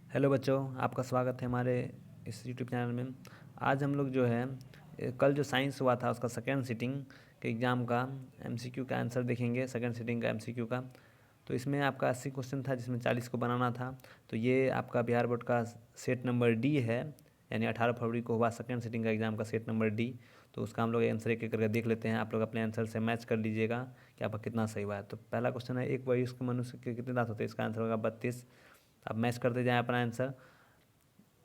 Hello बच्चों, आपका स्वागत है हमारे इस यूट्यूब चैनल में। आज हम लोग जो है कल जो साइंस हुआ था उसका सेकेंड सिटिंग के एग्ज़ाम का एमसीक्यू का आंसर देखेंगे। सेकेंड सिटिंग का एमसीक्यू का तो इसमें आपका 80 क्वेश्चन था जिसमें 40 को बनाना था। तो ये आपका बिहार बोर्ड का सेट नंबर डी है, यानी 18 फरवरी को हुआ सेकेंड सिटिंग का एग्ज़ाम का सेट नंबर डी। तो उसका हम लोग आंसर एक एक करके देख लेते हैं। आप लोग अपने आंसर से मैच कर लीजिएगा कि आपका कितना सही हुआ है। तो पहला क्वेश्चन है, एक वयस्क मनुष्य के कितने दांत होते हैं? इसका आंसर होगा 32। आप मैच करते जाएँ अपना आंसर।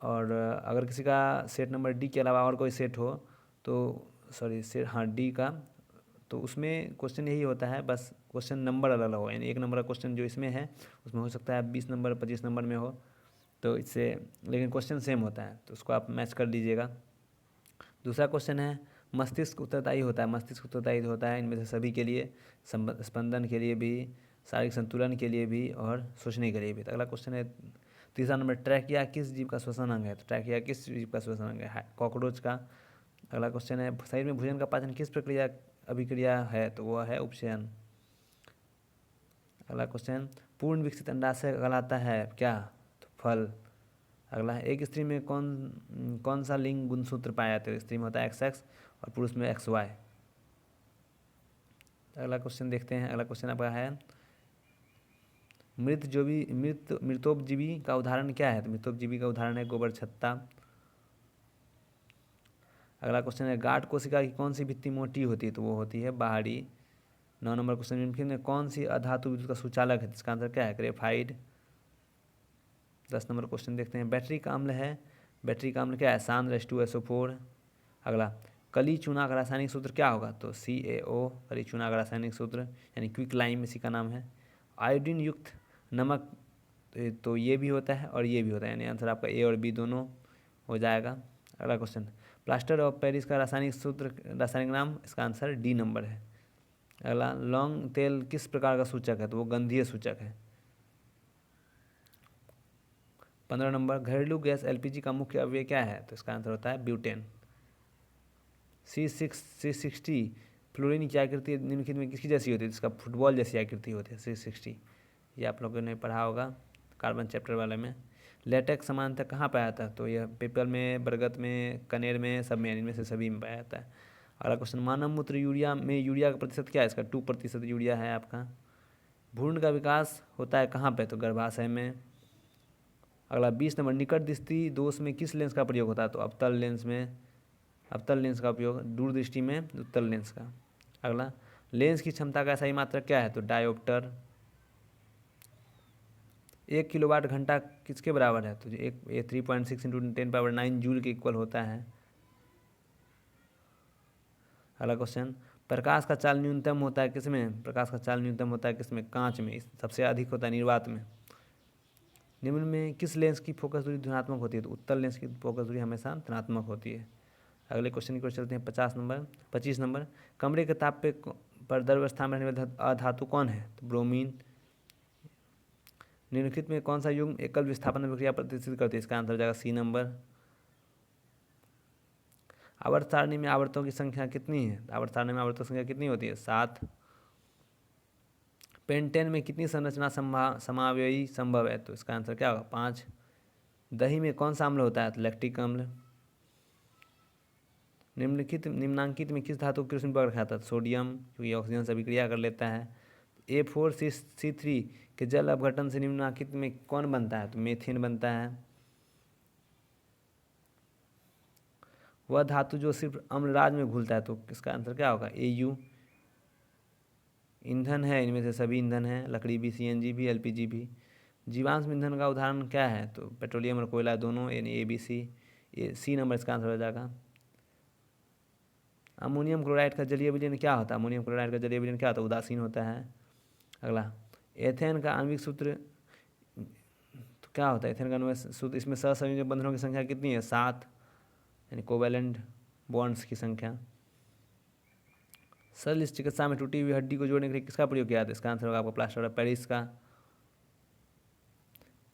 और अगर किसी का सेट नंबर डी के अलावा और कोई सेट हो तो सॉरी सेट, हाँ डी का, तो उसमें क्वेश्चन यही होता है, बस क्वेश्चन नंबर अलग अलग हो। यानी एक नंबर का क्वेश्चन जो इसमें है उसमें हो सकता है 20 नंबर 25 नंबर में हो, तो इससे लेकिन क्वेश्चन सेम होता है, तो उसको आप मैच कर लीजिएगा। दूसरा क्वेश्चन है, मस्तिष्क उत्तरदायी होता है। मस्तिष्क उत्तरदायी होता है इनमें से सभी के लिए, स्पंदन के लिए भी, शारीरिक संतुलन के लिए भी और सोचने के लिए भी। तो अगला क्वेश्चन है तीसरा नंबर, ट्रैकिया किस जीव का श्वसन अंग है? तो ट्रैकिया किस जीव का श्वसन अंग है? कॉकरोच का। अगला क्वेश्चन है, शरीर में भोजन का पाचन किस प्रक्रिया अभिक्रिया है? तो वह है उपचयन। अगला क्वेश्चन, पूर्ण विकसित अंडाशय कहलाता है क्या? तो फल। अगला है, एक स्त्री में कौन कौन सा लिंग गुणसूत्र पाया जाता है? स्त्री में होता है XX और पुरुष में XY। अगला क्वेश्चन देखते हैं। अगला क्वेश्चन आपका है, मृतोपजीवी का उदाहरण क्या है? तो मृतोपजीवी का उदाहरण है गोबर छत्ता। अगला क्वेश्चन है, गाठ कोशिका की कौन सी भित्ति मोटी होती है? तो वो होती है बाहरी। 9 नंबर क्वेश्चन, निम्नलिखित में कौन सी अधातु विद्युत का सुचालक है? इसका आंसर क्या है? ग्रेफाइट। 10 नंबर क्वेश्चन देखते हैं, बैटरी का अम्ल है, बैटरी का अम्ल क्या है? सांद्र H2SO4। अगला, कली चूना का रासायनिक सूत्र क्या होगा? तो CaO, कली चूना का रासायनिक सूत्र, यानी क्विक लाइम इसी का नाम है। आयोडीन युक्त नमक, तो ये भी होता है और ये भी होता है, यानी आंसर आपका A और B दोनों हो जाएगा। अगला क्वेश्चन, प्लास्टर ऑफ पेरिस का रासायनिक सूत्र, रासायनिक नाम, इसका आंसर D नंबर है। अगला, लौंग तेल किस प्रकार का सूचक है? तो वो गंधीय सूचक है। 15 नंबर, घरेलू गैस LPG का मुख्य अवयव क्या है? तो इसका आंसर होता है ब्यूटेन। C60 फ्लोरीन की आकृति निम्नलिखित में किसकी जैसी होती है? इसका फुटबॉल जैसी आकृति होती है C60। ये आप लोगों ने पढ़ा होगा कार्बन चैप्टर वाले में। लेटेक्स सामान्यतः कहाँ पाया जाता है? तो यह पीपल में, बरगद में, कनेर में, सब में, इनमें से सभी में पाया जाता है। अगला क्वेश्चन, मानव मूत्र यूरिया में यूरिया का प्रतिशत क्या है? इसका 2% यूरिया है आपका। भ्रूण का विकास होता है कहाँ पे? तो गर्भाशय में। अगला 20 नंबर, निकट दृष्टि दोष में किस लेंस का प्रयोग होता है? तो अवतल लेंस में, अवतल लेंस का उपयोग, दूरदृष्टि में उत्तल लेंस का। अगला, लेंस की क्षमता का सही मात्रक क्या है? तो डायोप्टर। 1 किलोवाट घंटा किसके बराबर है? तो एक 3.6 इंटू 10⁻9 जूल के इक्वल होता है। अगला क्वेश्चन, प्रकाश का चाल न्यूनतम होता है किसमें? प्रकाश का चाल न्यूनतम होता है किसमें? कांच में। सबसे अधिक होता है निर्वात में। निम्न में किस लेंस की फोकस दूरी धनात्मक होती है? तो उत्तल लेंस की फोकस दूरी हमेशा धनात्मक होती है। अगले क्वेश्चन की ओर चलते हैं। 25 नंबर, कमरे के ताप पे पर द्रव्यवस्था में रहने वाला अधातु कौन है? तो ब्रोमीन। निम्नलिखित में कौन सा युग्म एकल विस्थापन प्रक्रिया प्रदर्शित करती है? इसका आंसर हो जाएगा C नंबर। आवर्त सारणी में आवर्तों की संख्या कितनी है? आवर्त सारणी में आवर्तों की संख्या कितनी होती है? 7। पेंटेन में कितनी संरचना समावयवी संभव है? तो इसका आंसर क्या होगा? 5। दही में कौन सा अम्ल होता है? तो लैक्टिक अम्ल। निम्नांकित में किस धातु कृष्ण पर रखा था? सोडियम, क्योंकि ऑक्सीजन से अभिक्रिया कर लेता है। A4C3 के जल अपघटन से निम्नांकित में कौन बनता है? तो मेथेन बनता है। वह धातु जो सिर्फ अम्लराज में घुलता है, तो इसका आंसर क्या होगा? AU। ईंधन है, इनमें से सभी ईंधन है, लकड़ी भी, CNG भी, LPG भी। जीवाश्म ईंधन का उदाहरण क्या है? तो पेट्रोलियम और कोयला दोनों, यानी ABC। C नंबर इसका आंसर हो जाएगा। अमोनियम क्लोराइड का जलीय विलयन क्या होता है? अमोनियम क्लोराइड का जलीय विलयन क्या होता है? उदासीन होता है। अगला, एथेन का आणविक सूत्र तो क्या होता है? एथेन का आणविक सूत्र, इसमें सहसंयोजक बंधनों की संख्या कितनी है? 7, यानी कोवैलेंट बॉन्ड्स की संख्या। सरल चिकित्सा में टूटी हुई हड्डी को जोड़ने के लिए किसका प्रयोग किया जाता है? इसका आंसर होगा आपका प्लास्टर ऑफ पेरिस का।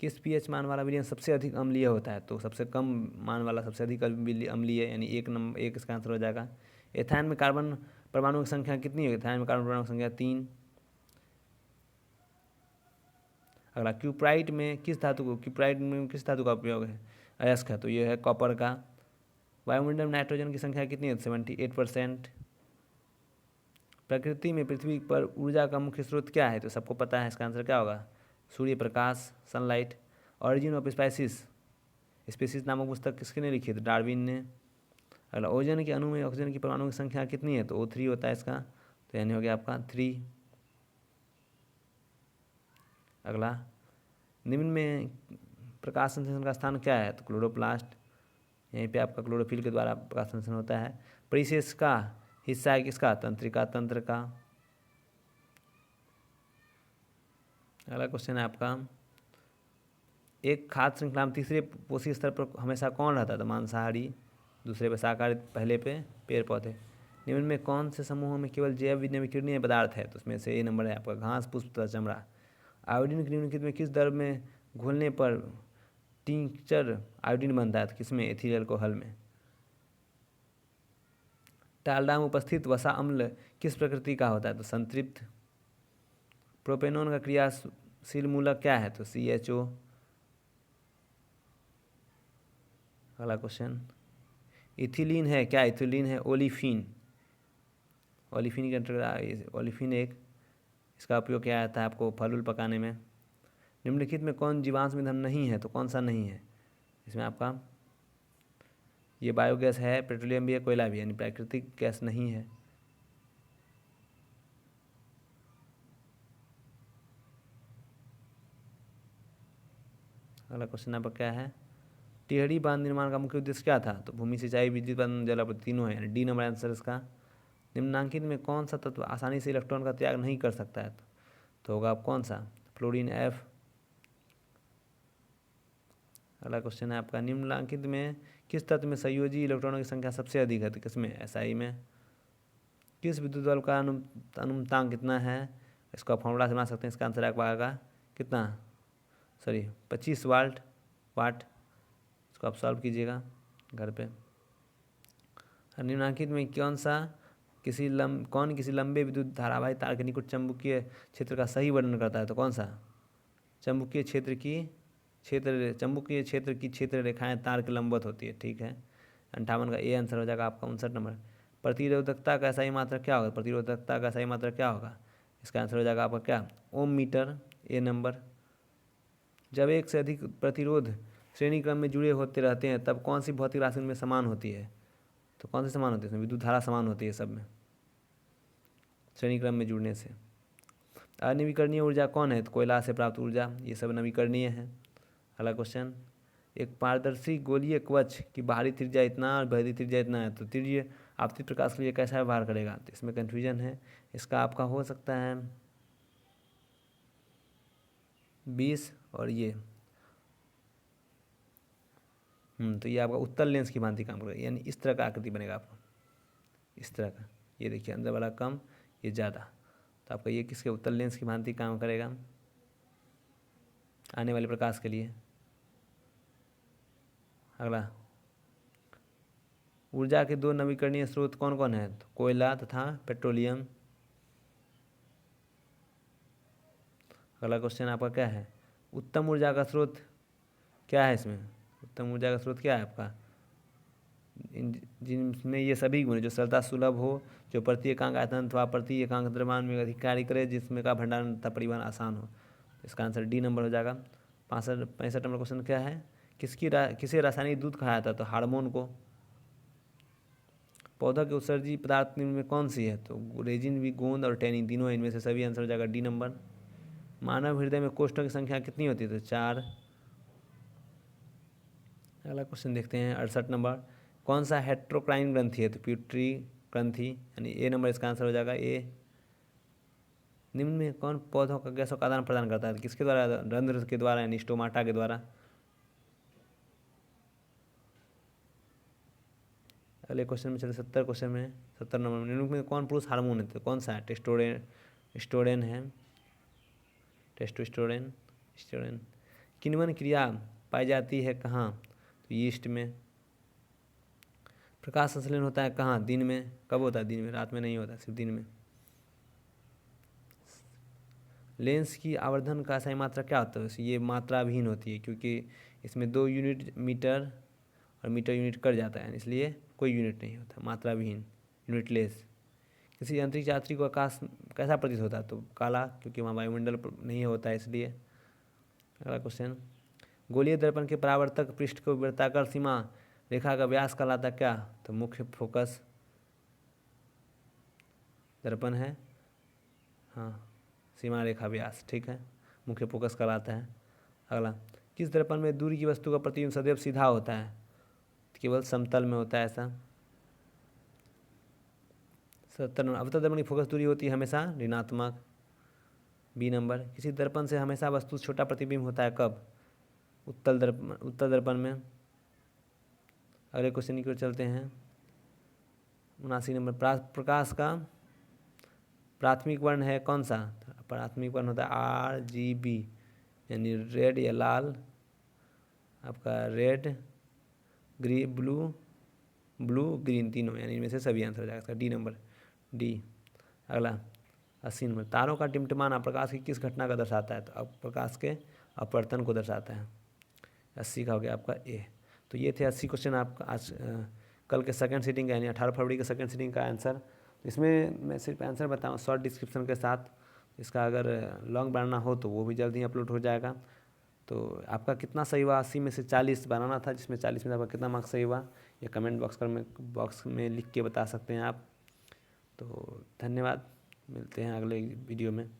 किस pH मान वाला विलयन सबसे अधिक अम्लीय होता है? तो सबसे कम मान वाला सबसे अधिक अम्लीय, यानी 1 इसका आंसर हो जाएगा। एथाइन में कार्बन परमाणु की संख्या कितनी है? एथाइन में कार्बन परमाणु की संख्या 3। अगला, क्यूप्राइट में किस धातु का उपयोग है? अयस्क है, तो ये है कॉपर का। वायुमंडल में नाइट्रोजन की संख्या कितनी है? 78%। प्रकृति में पृथ्वी पर ऊर्जा का मुख्य स्रोत क्या है? तो सबको पता है, इसका आंसर क्या होगा? Surya Prakash, sunlight. Origin of species नामक पुस्तक किसने लिखी? तो डार्विन ने। अगला, ओजोन के अणु में ऑक्सीजन की परमाणु की संख्या कितनी है? तो O3 होता है इसका, तो यानी हो गया आपका 3। अगला, निम्न में प्रकाश संश्लेषण का स्थान क्या है? तो क्लोरोप्लास्ट। यहीं पे आपका क्लोरोफिल के द्वारा प्रकाश संश्लेषण होता है। परिशेष का हिस्सा है किसका? तंत्रिका तंत्र का। अगला क्वेश्चन है आपका, एक खाद्य श्रृंखला में तीसरे पोषी स्तर पर हमेशा कौन रहता है? तो मांसाहारी, दूसरे पे शाकाहारी, पहले पे पेड़ पौधे। निम्न में कौन से समूहों में केवल जैव नवीकरणीय पदार्थ है? तो उसमें से ए नंबर है आपका घास, पुष्प तथा चमड़ा। आयोडीन निम्नलिखित में किस द्रव में घोलने पर टिंचर आयोडीन बनता है? तो किसमें? एथिल अल्कोहल में। डालडा में उपस्थित वसा अम्ल किस प्रकृति का होता है? तो संतृप्त। प्रोपेनॉन का क्रियाशील मूलक क्या है? तो CHO। अगला क्वेश्चन, इथिलीन है क्या? इथिलीन है ओलिफिन। ओलिफिन के ओलिफिन एक, इसका उपयोग किया जाता है आपको फल उल पकाने में। निम्नलिखित में कौन जीवाश्म ईंधन नहीं है? तो कौन सा नहीं है इसमें? आपका ये बायोगैस है, पेट्रोलियम भी है, कोयला भी है, यानी प्राकृतिक गैस नहीं है। अगला क्वेश्चन आपका क्या है? टिहरी बांध निर्माण का मुख्य उद्देश्य क्या था? तो भूमि सिंचाई, विद्युत उत्पादन, जलापूर्ति, तीनों है, यानी डी नंबर आंसर इसका। निम्नांकित में कौन सा तत्व आसानी से इलेक्ट्रॉन का त्याग नहीं कर सकता है? तो होगा आप कौन सा? Fluorine F। अगला क्वेश्चन है आपका, निम्नलिखित में किस तत्व में संयोजी इलेक्ट्रॉनों की संख्या सबसे अधिक है? तो किसमें? SI में। किस विद्युत बल्ब का अनुमतांक कितना है? इसका फॉर्मूला से बना सकते हैं, इसका आंसर आएगा कितना? 25 वाट। इसको आप सॉल्व कीजिएगा घर पे। निम्नलिखित में किसी लंबे विद्युत धारावाही तार के निकट चुंबकीय क्षेत्र का सही वर्णन करता है? तो कौन सा? चुंबकीय क्षेत्र की क्षेत्र रेखाएं तार के लंबवत होती है, ठीक है। 58 का ए आंसर हो जाएगा आपका। 59 नंबर, प्रतिरोधकता का सही मात्रक क्या होगा? प्रतिरोधकता का सही मात्रक क्या होगा? इसका आंसर हो जाएगा आपका क्या? ओम मीटर, ए नंबर। जब एक से अधिक प्रतिरोध श्रेणी क्रम में जुड़े होते रहते हैं तब कौन सी भौतिक राशि में समान होती है? तो कौन सी समान होती है? इसमें विद्युत धारा समान होती है सब में, श्रेणी क्रम में जुड़ने से। अनवीकरणीय ऊर्जा कौन है? तो कोयला से प्राप्त ऊर्जा, ये सब नवीकरणीय है। अगला क्वेश्चन, एक पारदर्शी गोलीय कवच की बाहरी त्रिज्या इतना और बाहरी त्रिज्या इतना है, तो त्रिज्य आपतित प्रकाश के लिए कैसा व्यवहार करेगा? तो इसमें कन्फ्यूजन है, इसका आपका हो सकता है 20 और ये तो ये आपका उत्तल लेंस की भांति काम करेगा, यानी इस तरह का आकृति बनेगा आपको, इस तरह का। ये देखिए अंदर वाला कम, ये ज़्यादा, तो आपका ये किसके? उत्तल लेंस की भांति काम करेगा आने वाले प्रकाश के लिए। अगला, ऊर्जा के दो नवीकरणीय स्रोत कौन कौन है? तो कोयला तथा पेट्रोलियम। अगला क्वेश्चन आपका क्या है? उत्तम ऊर्जा का स्रोत क्या है इसमें? उत्तम ऊर्जा का स्रोत क्या है आपका? जिनमें ये सभी गुण, जो सरलता सुलभ हो, जो प्रति एकांक आयतन अथवा प्रति एकांक द्रव्यमान में अधिक कार्य करे, जिसमें का भंडारण तथा परिवहन आसान हो। इसका आंसर डी नंबर हो जाएगा। 65 नंबर क्वेश्चन क्या है? किसे रासायनिक दूध कहा जाता है? तो हार्मोन को। पौधा के उत्सर्जी पदार्थ में कौन सी है? तो रेजिन भी, गोंद और टैनिन, तीनों है, इनमें से सभी आंसर हो जाएगा डी नंबर। मानव हृदय में कोष्ठों की संख्या कितनी होती है? तो 4। अगला क्वेश्चन देखते हैं 68 नंबर, कौन सा हेट्रोक्राइन ग्रंथि है? तो प्यूटरी ग्रंथि, यानी ए नंबर इसका आंसर हो जाएगा ए। निम्न में कौन पौधों का गैसों का आदान प्रदान करता है? किसके द्वारा? रंध्र के द्वारा, यानी स्टोमाटा के द्वारा। अगले क्वेश्चन में चले 70 क्वेश्चन में 70 नंबर, निम्न में कौन पुरुष हार्मोन है? तो कौन सा है? टेस्टोस्टेरोन है, टेस्टोस्टेरोन। किण्वन क्रिया पाई जाती है कहाँ? तो यीस्ट में। प्रकाश संश्लेषण होता है कहाँ? दिन में। कब होता है? दिन में, रात में नहीं होता, सिर्फ दिन में। लेंस की आवर्धन का सही मात्रा क्या होता है? ये मात्रा विहीन होती है, क्योंकि इसमें 2 यूनिट मीटर और मीटर यूनिट कट जाता है, इसलिए कोई यूनिट नहीं होता, मात्रा विहीन, यूनिटलेस। किसी अंतरिक्ष यात्री को आकाश कैसा प्रतीत होता है? तो काला, क्योंकि वहाँ वायुमंडल नहीं होता है, इसलिए। अगला क्वेश्चन, गोलीय दर्पण के परावर्तक पृष्ठ को वृत्ताकार सीमा रेखा का व्यास कहलाता क्या? तो मुख्य फोकस दर्पण है, हाँ, सीमा रेखा व्यास, ठीक है, मुख्य फोकस कहलाता है। अगला, किस दर्पण में दूर की वस्तु का प्रतिबिंब सदैव सीधा होता है? केवल समतल में होता है ऐसा। 70 अवतल दर्पण की फोकस दूरी होती है हमेशा ऋणात्मक। बी नंबर, किसी दर्पण से हमेशा वस्तु छोटा प्रतिबिंब होता है, कब? उत्तल दर्पण में। अगले क्वेश्चन की ओर चलते हैं। 79 नंबर, प्रकाश का प्राथमिक वर्ण है कौन सा? प्राथमिक वर्ण होता है RGB, यानी रेड या लाल, आपका रेड, ब्लू ग्रीन, तीनों, यानी इनमें से सभी आंसर हो जाएगा इसका, डी नंबर, डी। अगला 80 नंबर, तारों का टिमटिमाना प्रकाश की किस घटना का दर्शाता है? तो अब प्रकाश के अपवर्तन को दर्शाता है। 80 का हो गया आपका ए। तो ये थे 80 क्वेश्चन आपका आज कल के सेकंड सीटिंग का, यानी 18 फरवरी के सेकंड सीटिंग का आंसर। इसमें मैं सिर्फ आंसर बताऊँ शॉर्ट डिस्क्रिप्शन के साथ, इसका अगर लॉन्ग बनाना हो तो वो भी जल्द ही अपलोड हो जाएगा। तो आपका कितना सही हुआ? 80 में से 40 बनाना था, जिसमें 40 में आपका कितना मार्क्स सही हुआ ये कमेंट बॉक्स में लिख के बता सकते हैं आप। तो धन्यवाद, मिलते हैं अगले वीडियो में।